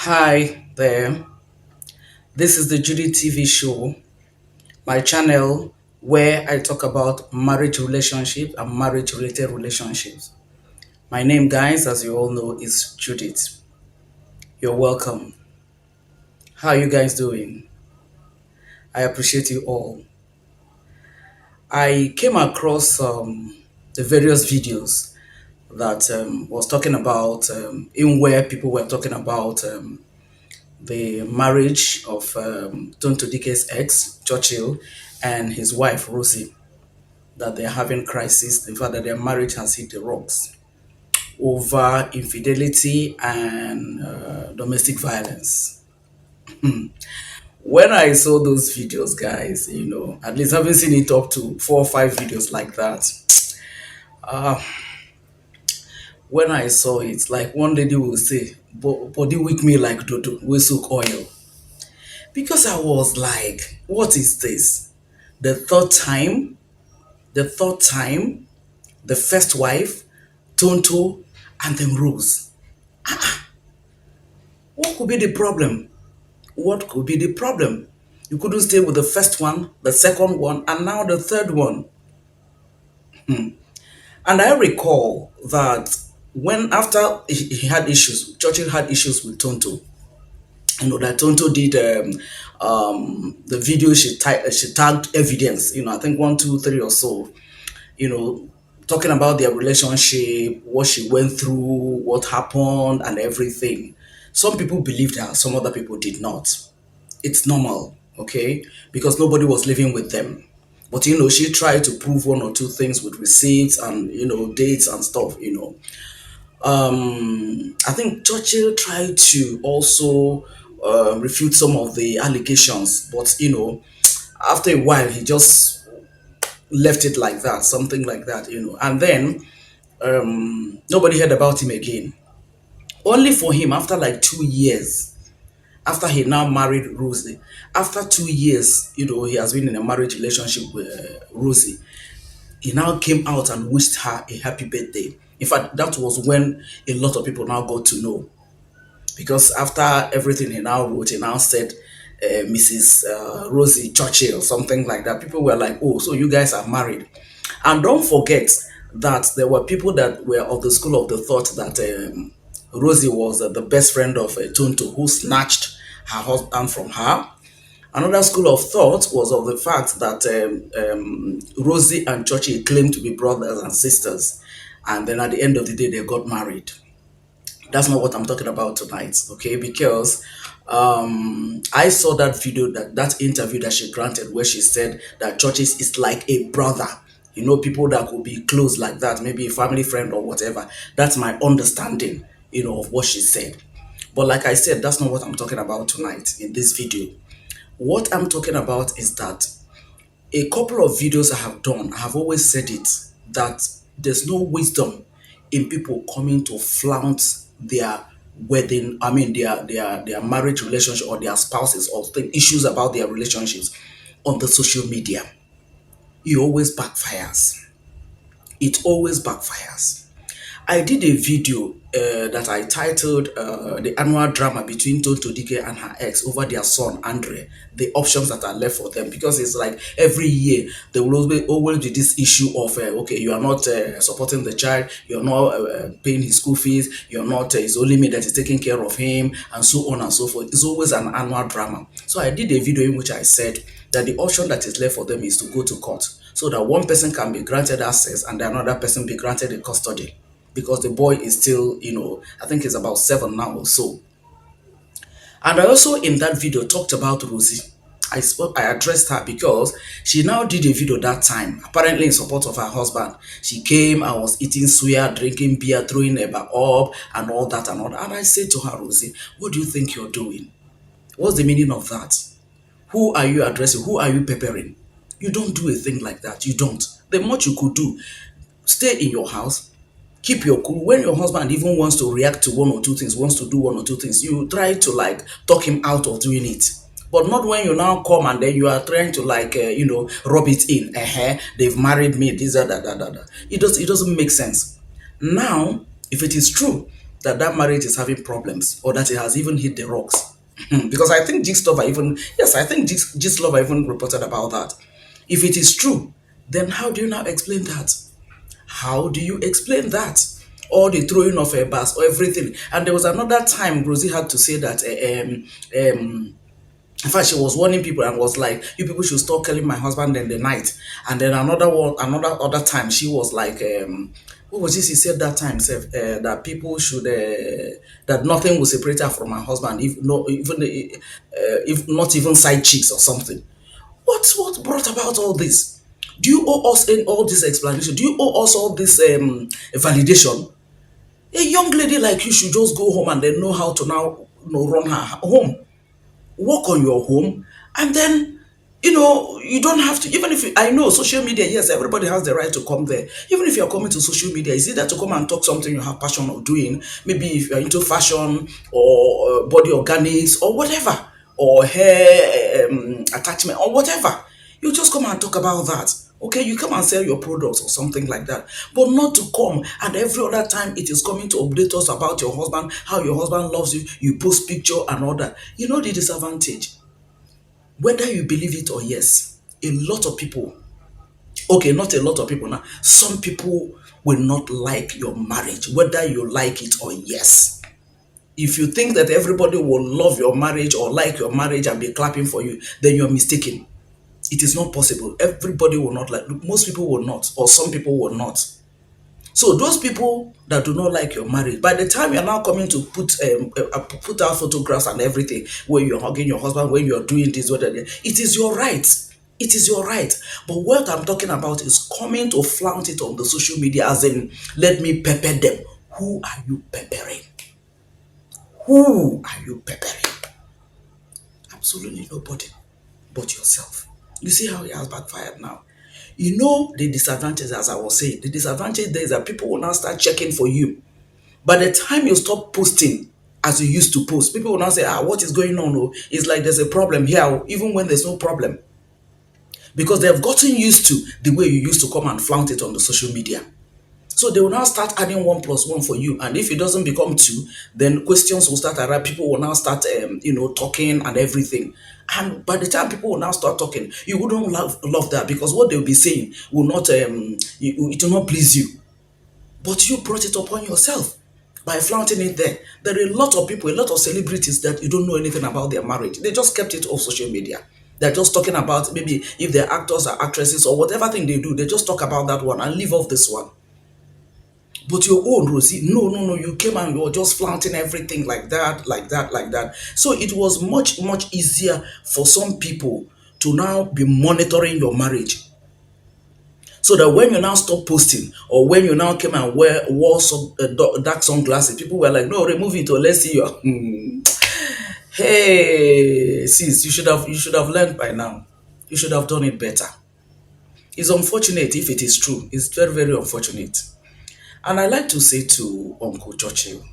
Hi there. This is the Judy TV show, my channel where I talk about marriage relationship and marriage related relationships. My name, guys, as you all know, is Judith. You're welcome. How are you guys doing? I appreciate you all. I came across the various videos that was talking about in where people were talking about the marriage of Tonto Dike's ex, Churchill, and his wife, Rosie, that they're having crisis. In fact, that their marriage has hit the rocks over infidelity and domestic violence. When I saw those videos, guys, at least having seen it up to 4 or 5 videos like that, when I saw it, like one lady will say, body weak me like dodo, we soak oil. Because I was like, what is this? The third time, the third time, the first wife, Tonto, and then Rose. What could be the problem? What could be the problem? You couldn't stay with the first one, the second one, and now the third one. And I recall that when after he had issues, Churchill had issues with Tonto. That Tonto did the video she tagged evidence. I think 1, 2, 3 or so. You know, talking about their relationship, what she went through, what happened, and everything. Some people believed her, some other people did not. It's normal, okay? Because nobody was living with them. But she tried to prove 1 or 2 things with receipts and dates and stuff. I think Churchill tried to also refute some of the allegations, but after a while he just left it like that, something like that. And then nobody heard about him again. Only for him after like 2 years, after he now married Rosie, after 2 years, he has been in a marriage relationship with Rosie. He now came out and wished her a happy birthday. In fact, that was when a lot of people now got to know, because after everything he now wrote, he now said Mrs. Rosie Churchill, something like that. People were like, oh, so you guys are married. And don't forget that there were people that were of the school of the thought that Rosie was the best friend of Tonto, who snatched her husband from her. Another school of thought was of the fact that Rosie and Churchill claimed to be brothers and sisters. And then at the end of the day, they got married. That's not what I'm talking about tonight, okay? Because I saw that video, that interview that she granted, where she said that churches is like a brother. People that could be close like that, maybe a family friend or whatever. That's my understanding, of what she said. But like I said, that's not what I'm talking about tonight in this video. What I'm talking about is that a couple of videos I have done, I have always said it, that there's no wisdom in people coming to flaunt their wedding, I mean their marriage relationship or their spouses or issues about their relationships on the social media. It always backfires. It always backfires. I did a video that I titled The Annual Drama Between Tonto Dike and her ex over their son, Andre, the options that are left for them. Because it's like every year there will always be this issue of, okay, you are not supporting the child, you're not paying his school fees, you're not, it's only me that is taking care of him, and so on and so forth. It's always an annual drama. So I did a video in which I said that the option that is left for them is to go to court, so that one person can be granted access and another person be granted a custody, because the boy is still, I think he's about 7 now or so. And I also in that video talked about Rosie. I addressed her because she now did a video that time, apparently in support of her husband. She came and was eating suya, drinking beer, throwing a bar up, and all that and all that. And I said to her, Rosie, what do you think you're doing? What's the meaning of that? Who are you addressing? Who are you peppering? You don't do a thing like that. You don't. The much you could do, stay in your house, keep your cool. When your husband even wants to react to 1 or 2 things, wants to do 1 or 2 things, you try to like talk him out of doing it. But not when you now come and then you are trying to like rub it in. They've married me. This that. It doesn't make sense. Now, if it is true that that marriage is having problems or that it has even hit the rocks. Because I think Gist Lover even, yes, I think Gist Lover even reported about that. If it is true, then how do you now explain that? How do you explain that? All the throwing of a bus or everything. And there was another time Rosie had to say that in fact, she was warning people and was like, "You people should stop killing my husband in the night." And then another one, another other time, she was like, "What was this?" He said that time, sef, that people should that nothing will separate her from her husband, if no, even if not even side chicks or something. What brought about all this? Do you owe us in all this explanation? Do you owe us all this validation? A young lady like you should just go home and then know how to now run her home, work on your home, and then you don't have to. Even if I know social media, yes, everybody has the right to come there. Even if you're coming to social media, is either to come and talk something you have passion of doing, maybe if you're into fashion or body organics or whatever, or hair attachment or whatever. You just come and talk about that. Okay, you come and sell your products or something like that, but not to come and every other time it is coming to update us about your husband, how your husband loves you, you post picture and all that. You know the disadvantage, whether you believe it or yes, a lot of people, okay, not a lot of people now, some people will not like your marriage, whether you like it or yes. If you think that everybody will love your marriage or like your marriage and be clapping for you, then you're mistaken. It is not possible. Everybody will not like, most people will not, or some people will not. So those people that do not like your marriage, by the time you're now coming to put out photographs and everything, where you're hugging your husband, when you're doing this, whether it is your right. It is your right. But what I'm talking about is coming to flaunt it on the social media, as in, let me pepper them. Who are you peppering? Who are you peppering? Absolutely nobody but yourself. You see how it has backfired now. You know the disadvantage, as I was saying, the disadvantage there is that people will now start checking for you. By the time you stop posting as you used to post, people will now say, what is going on? Oh, it's like there's a problem here, oh, even when there's no problem. Because they have gotten used to the way you used to come and flaunt it on the social media. So they will now start adding one plus one for you. And if it doesn't become two, then questions will start around. People will now start, talking and everything. And by the time people will now start talking, you wouldn't love that, because what they'll be saying will not, it will not please you. But you brought it upon yourself by flaunting it there. There are a lot of people, a lot of celebrities that you don't know anything about their marriage. They just kept it off social media. They're just talking about, maybe if they're actors or actresses or whatever thing they do, they just talk about that one and leave off this one. But your own, Rosie, no, no, no, you came and you were just flaunting everything like that, like that, like that. So it was much, much easier for some people to now be monitoring your marriage. So that when you now stop posting, or when you now came and wore some dark sunglasses, people were like, no, remove it or let's see your. Hey, sis, you should have learned by now. You should have done it better. It's unfortunate if it is true. It's very, very unfortunate. And I like to say to Uncle Churchill,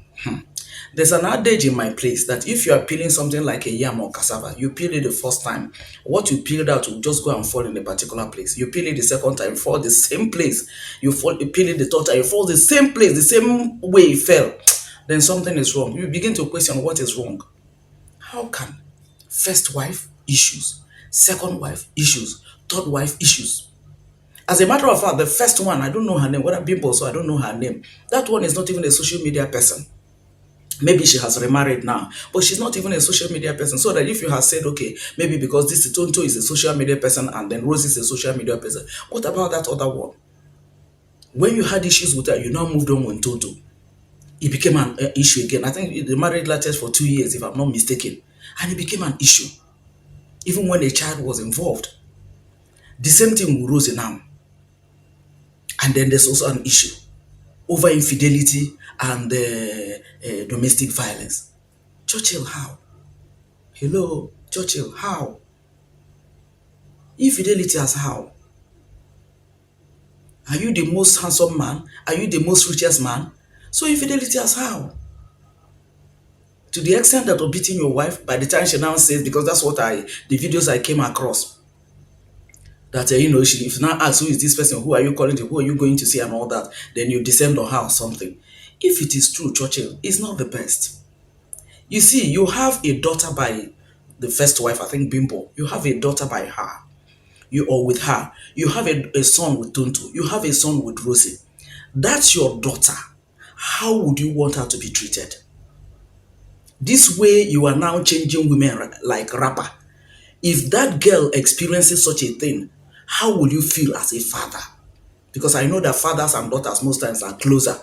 there's an adage in my place that if you are peeling something like a yam or cassava, you peel it the first time, what you peeled out will just go and fall in a particular place. You peel it the second time, fall the same place. You peel it the third time, you fall the same place, the same way it fell. Then something is wrong. You begin to question what is wrong. How can first wife issues, second wife issues, third wife issues? As a matter of fact, the first one, I don't know her name, whether Bimbo, so I don't know her name. That one is not even a social media person. Maybe she has remarried now, but she's not even a social media person. So that if you have said, okay, maybe because this Tonto is a social media person and then Rosy is a social media person, what about that other one? When you had issues with her, you now moved on with Tonto. It became an issue again. I think the marriage lasted for 2 years, if I'm not mistaken. And it became an issue, even when a child was involved. The same thing with Rosy now. And then there's also an issue over infidelity and domestic violence. Churchill, how? Hello, Churchill, how? Infidelity as how? Are you the most handsome man? Are you the most richest man? So infidelity as how? To the extent that of beating your wife, by the time she now says, because that's what the videos I came across, that she if now asks who is this person, who are you calling to, who are you going to see and all that, then you descend on her or something. If it is true, Churchill is not the best. You see, you have a daughter by the first wife, I think Bimbo. You have a daughter by her. You or with her. You have a son with Tonto. You have a son with Rosie. That's your daughter. How would you want her to be treated? This way, you are now changing women like rapper. If that girl experiences such a thing, how will you feel as a father? Because I know that fathers and daughters most times are closer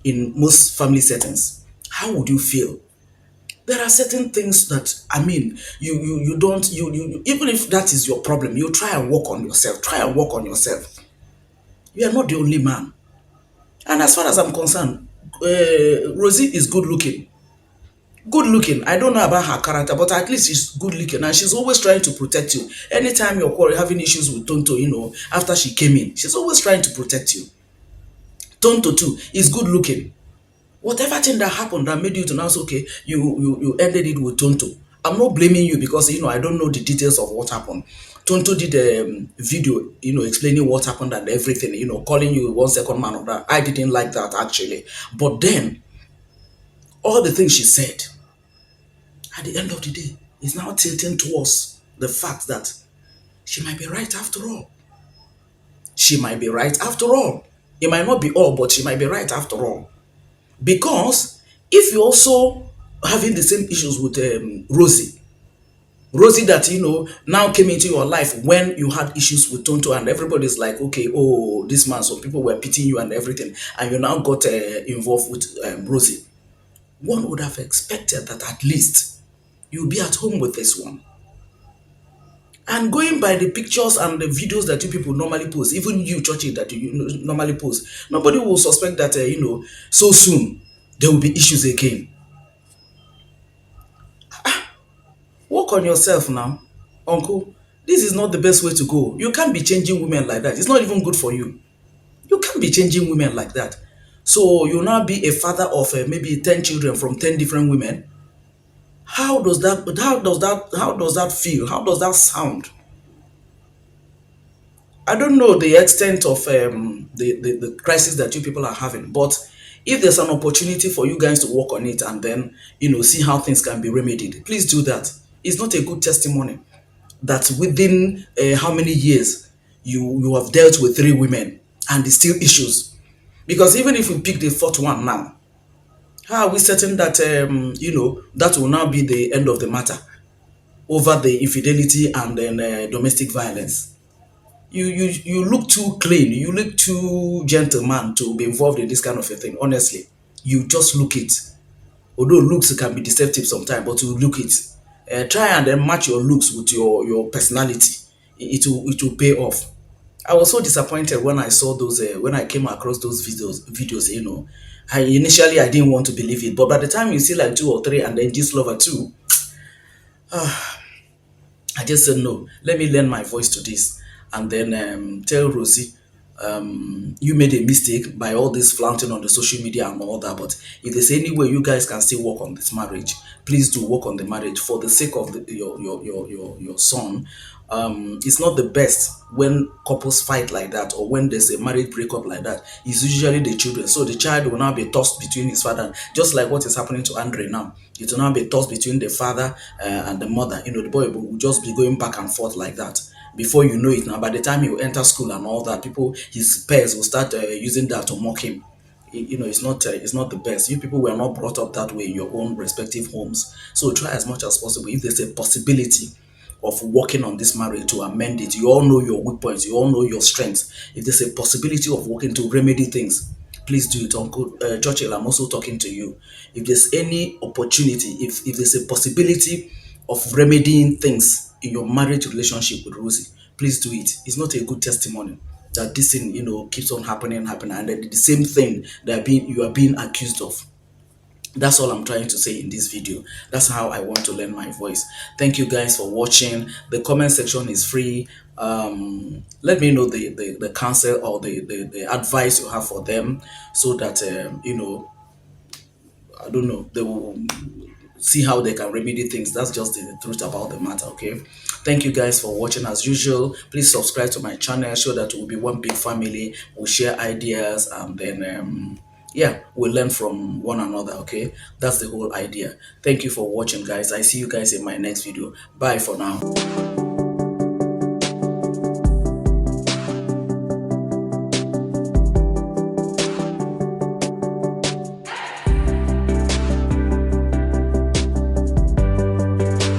in most family settings. How would you feel? There are certain things that you don't even if that is your problem, you try and work on yourself. Try and work on yourself. You are not the only man. And as far as I'm concerned, Rosie is good looking. Good looking. I don't know about her character, but at least she's good looking and she's always trying to protect you. Anytime you're having issues with Tonto, after she came in, she's always trying to protect you. Tonto too is good looking. Whatever thing that happened that made you to now say, okay, you ended it with Tonto. I'm not blaming you because I don't know the details of what happened. Tonto did a video, explaining what happened and everything, calling you 1 second man of that. I didn't like that actually. But then all the things she said at the end of the day is now tilting towards the fact that she might be right after all. She might be right after all. It might not be all, but she might be right after all. Because if you also having the same issues with Rosie that now came into your life when you had issues with Tonto and everybody's like, okay, oh, this man, so people were pitying you and everything, and you now got involved with Rosie. One would have expected that at least you'll be at home with this one. And going by the pictures and the videos that you people normally post, even you, Churchill, that you normally post, nobody will suspect that, so soon there will be issues again. Work on yourself now, uncle. This is not the best way to go. You can't be changing women like that. It's not even good for you. You can't be changing women like that. So you now be a father of maybe 10 children from 10 different women. How does that feel? How does that sound? I don't know the extent of the crisis that you people are having, but if there's an opportunity for you guys to work on it and then see how things can be remedied, please do that. It's not a good testimony that within how many years you have dealt with 3 women and there's still issues. Because even if we pick the fourth one now, how are we certain that that will now be the end of the matter over the infidelity and then domestic violence? You look too clean, you look too gentleman to be involved in this kind of a thing. Honestly, you just look it. Although looks can be deceptive sometimes, but you look it. Try and then match your looks with your personality. It will pay off. I was so disappointed when I saw those when I came across those videos. I didn't want to believe it, but by the time you see like 2 or 3 and then this lover too, I just said no. Let me lend my voice to this, and then tell Rosie, you made a mistake by all this flaunting on the social media and all that. But if there's any way you guys can still work on this marriage, please do work on the marriage for the sake of your son. It's not the best when couples fight like that or when there's a marriage breakup like that. It's usually the children. So the child will now be tossed between his father, just like what is happening to Andre now. It will now be tossed between the father and the mother. The boy will just be going back and forth like that. Before you know it, now by the time he will enter school and all that, his peers will start using that to mock him. It's not the best. You people were not brought up that way in your own respective homes. So try as much as possible. If there's a possibility of working on this marriage to amend it, you all know your weak points, you all know your strengths. If there's a possibility of working to remedy things, please do it. Uncle Churchill, I'm also talking to you. If there's any opportunity, if there's a possibility of remedying things in your marriage relationship with Rosie, please do it. It's not a good testimony that this thing, keeps on happening, and then the same thing that you are being accused of. That's all I'm trying to say in this video. That's how I want to lend my voice. Thank you guys for watching. The comment section is free. Let me know the counsel or the advice you have for them, so that I don't know, they will see how they can remedy things. That's just the truth about the matter. Okay, thank you guys for watching. As usual, please subscribe to my channel so that we'll be one big family. We'll share ideas and then yeah, we learn from one another. Okay, that's the whole idea. Thank you for watching, guys. I see you guys in my next video. Bye for now.